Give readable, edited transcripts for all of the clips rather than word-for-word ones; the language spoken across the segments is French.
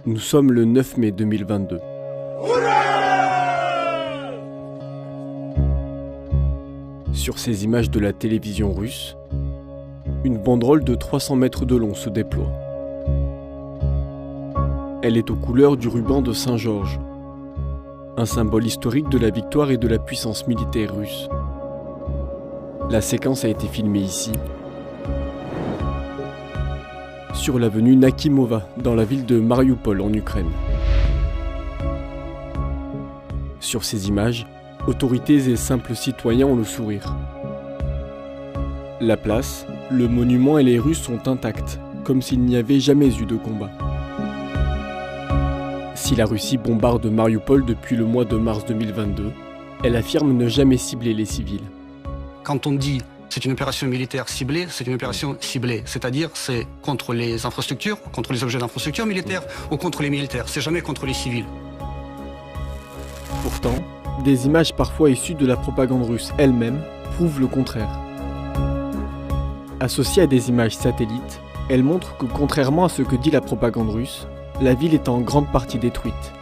Nous sommes le 9 mai 2022. Sur ces images de la télévision russe, une banderole de 300 mètres de long se déploie. Elle est aux couleurs du ruban de Saint-Georges, un symbole historique de la victoire et de la puissance militaire russe. La séquence a été filmée ici, sur l'avenue Nakimova, dans la ville de Mariupol en Ukraine. Sur ces images, autorités et simples citoyens ont le sourire. La place, le monument et les rues sont intacts, comme s'il n'y avait jamais eu de combat. Si la Russie bombarde Mariupol depuis le mois de mars 2022, elle affirme ne jamais cibler les civils. Quand on dit c'est une opération militaire ciblée, c'est une opération ciblée. C'est-à-dire c'est contre les infrastructures, contre les objets d'infrastructure militaire ou contre les militaires. C'est jamais contre les civils. Pourtant, des images parfois issues de la propagande russe elle-même prouvent le contraire. Associées à des images satellites, elles montrent que contrairement à ce que dit la propagande russe, la ville est en grande partie détruite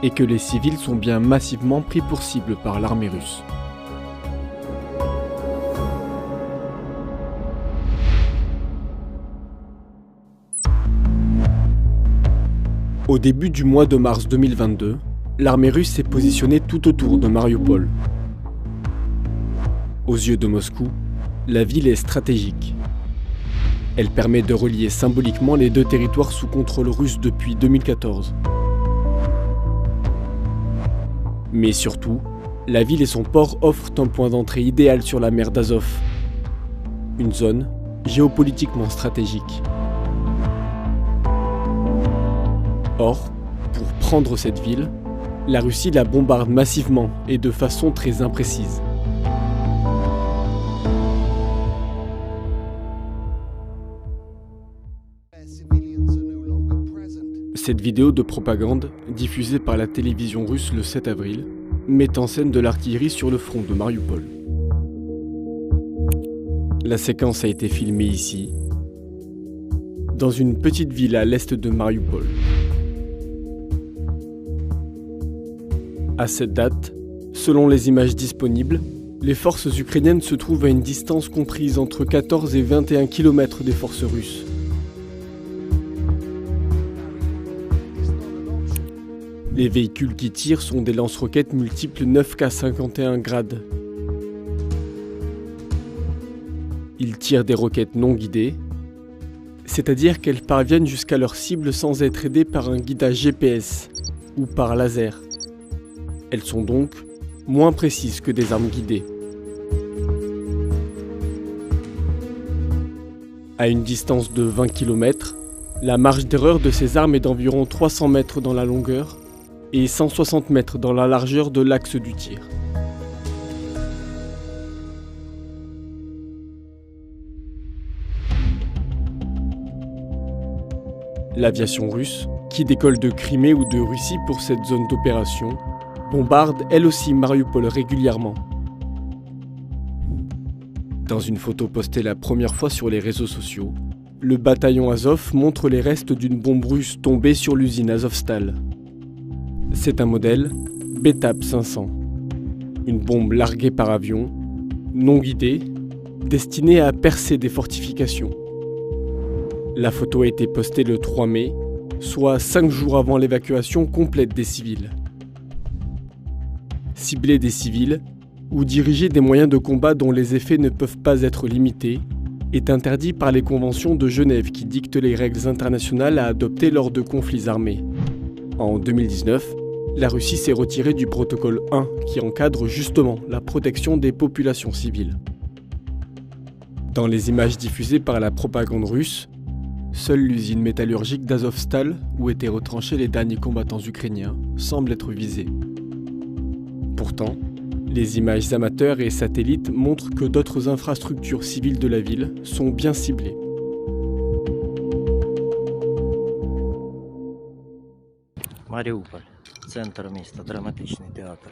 et que les civils sont bien massivement pris pour cible par l'armée russe. Au début du mois de mars 2022, l'armée russe s'est positionnée tout autour de Mariupol. Aux yeux de Moscou, la ville est stratégique. Elle permet de relier symboliquement les deux territoires sous contrôle russe depuis 2014. Mais surtout, la ville et son port offrent un point d'entrée idéal sur la mer d'Azov, une zone géopolitiquement stratégique. Or, pour prendre cette ville, la Russie la bombarde massivement et de façon très imprécise. Cette vidéo de propagande, diffusée par la télévision russe le 7 avril, met en scène de l'artillerie sur le front de Mariupol. La séquence a été filmée ici, dans une petite ville à l'est de Mariupol. À cette date, selon les images disponibles, les forces ukrainiennes se trouvent à une distance comprise entre 14 et 21 km des forces russes. Les véhicules qui tirent sont des lance-roquettes multiples 9K51 Grad. Ils tirent des roquettes non guidées, c'est-à-dire qu'elles parviennent jusqu'à leur cible sans être aidées par un guidage GPS ou par laser. Elles sont donc moins précises que des armes guidées. À une distance de 20 km, la marge d'erreur de ces armes est d'environ 300 mètres dans la longueur et 160 mètres dans la largeur de l'axe du tir. L'aviation russe, qui décolle de Crimée ou de Russie pour cette zone d'opération, bombarde elle aussi Mariupol régulièrement. Dans une photo postée la première fois sur les réseaux sociaux, le bataillon Azov montre les restes d'une bombe russe tombée sur l'usine Azovstal. C'est un modèle Betab 500, une bombe larguée par avion, non guidée, destinée à percer des fortifications. La photo a été postée le 3 mai, soit 5 jours avant l'évacuation complète des civils. Cibler des civils ou diriger des moyens de combat dont les effets ne peuvent pas être limités est interdit par les conventions de Genève qui dictent les règles internationales à adopter lors de conflits armés. En 2019, la Russie s'est retirée du protocole 1 qui encadre justement la protection des populations civiles. Dans les images diffusées par la propagande russe, seule l'usine métallurgique d'Azovstal, où étaient retranchés les derniers combattants ukrainiens, semble être visée. Pourtant, les images amateurs et satellites montrent que d'autres infrastructures civiles de la ville sont bien ciblées. Mariupol, centre miasta, dramaticzny théâtre.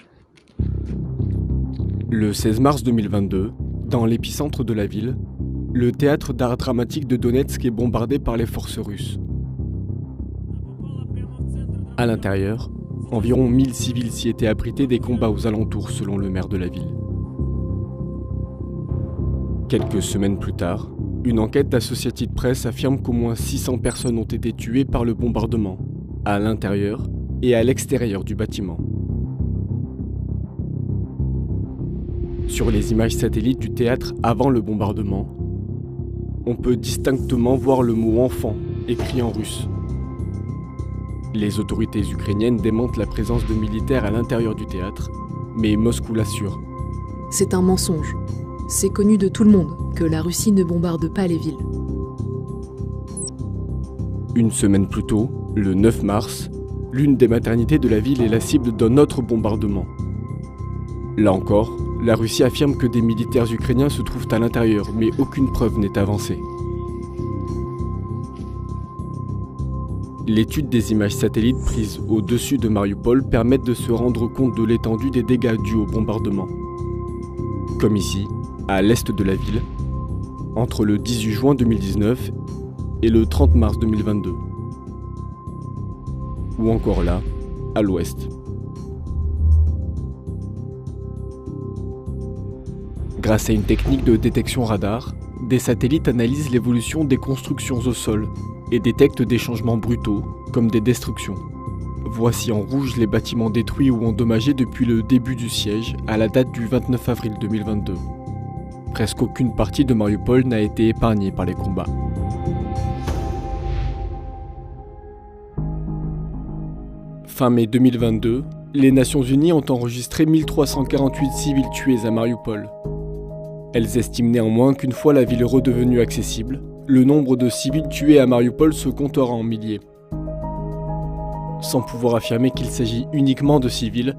Le 16 mars 2022, dans l'épicentre de la ville, le théâtre d'art dramatique de Donetsk est bombardé par les forces russes. À l'intérieur, environ 1000 civils s'y étaient abrités des combats aux alentours selon le maire de la ville. Quelques semaines plus tard, une enquête d'Associated Press affirme qu'au moins 600 personnes ont été tuées par le bombardement, à l'intérieur et à l'extérieur du bâtiment. Sur les images satellites du théâtre avant le bombardement, on peut distinctement voir le mot « enfant » écrit en russe. Les autorités ukrainiennes démentent la présence de militaires à l'intérieur du théâtre, mais Moscou l'assure. C'est un mensonge. C'est connu de tout le monde que la Russie ne bombarde pas les villes. Une semaine plus tôt, le 9 mars, l'une des maternités de la ville est la cible d'un autre bombardement. Là encore, la Russie affirme que des militaires ukrainiens se trouvent à l'intérieur, mais aucune preuve n'est avancée. L'étude des images satellites prises au-dessus de Mariupol permettent de se rendre compte de l'étendue des dégâts dus au bombardement. Comme ici, à l'est de la ville, entre le 18 juin 2019 et le 30 mars 2022. Ou encore là, à l'ouest. Grâce à une technique de détection radar, des satellites analysent l'évolution des constructions au sol et détectent des changements brutaux, comme des destructions. Voici en rouge les bâtiments détruits ou endommagés depuis le début du siège, à la date du 29 avril 2022. Presque aucune partie de Mariupol n'a été épargnée par les combats. Fin mai 2022, les Nations Unies ont enregistré 1348 civils tués à Mariupol. Elles estiment néanmoins qu'une fois la ville redevenue accessible, le nombre de civils tués à Mariupol se comptera en milliers. Sans pouvoir affirmer qu'il s'agit uniquement de civils,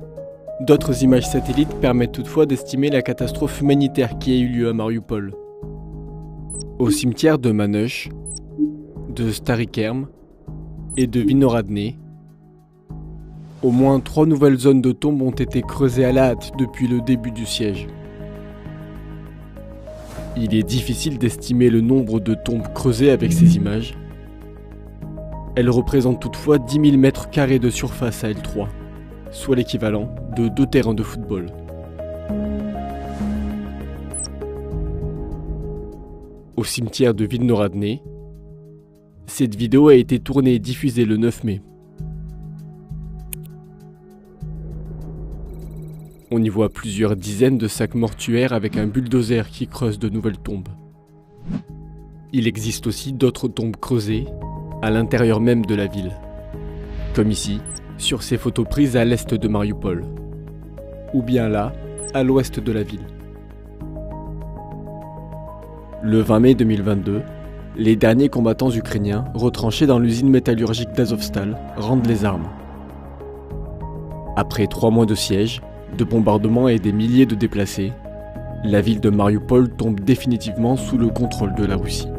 d'autres images satellites permettent toutefois d'estimer la catastrophe humanitaire qui a eu lieu à Mariupol. Au cimetière de Manush, de Stary Kerm et de Vinohradny, au moins 3 nouvelles zones de tombes ont été creusées à la hâte depuis le début du siège. Il est difficile d'estimer le nombre de tombes creusées avec ces images. Elles représentent toutefois 10 000 mètres carrés de surface à L3, soit l'équivalent de 2 terrains de football. Au cimetière de Vinohradny, cette vidéo a été tournée et diffusée le 9 mai. On y voit plusieurs dizaines de sacs mortuaires avec un bulldozer qui creuse de nouvelles tombes. Il existe aussi d'autres tombes creusées à l'intérieur même de la ville, comme ici, sur ces photos prises à l'est de Mariupol, ou bien là, à l'ouest de la ville. Le 20 mai 2022, les derniers combattants ukrainiens retranchés dans l'usine métallurgique d'Azovstal rendent les armes. Après 3 mois de siège, de bombardements et des milliers de déplacés, la ville de Mariupol tombe définitivement sous le contrôle de la Russie.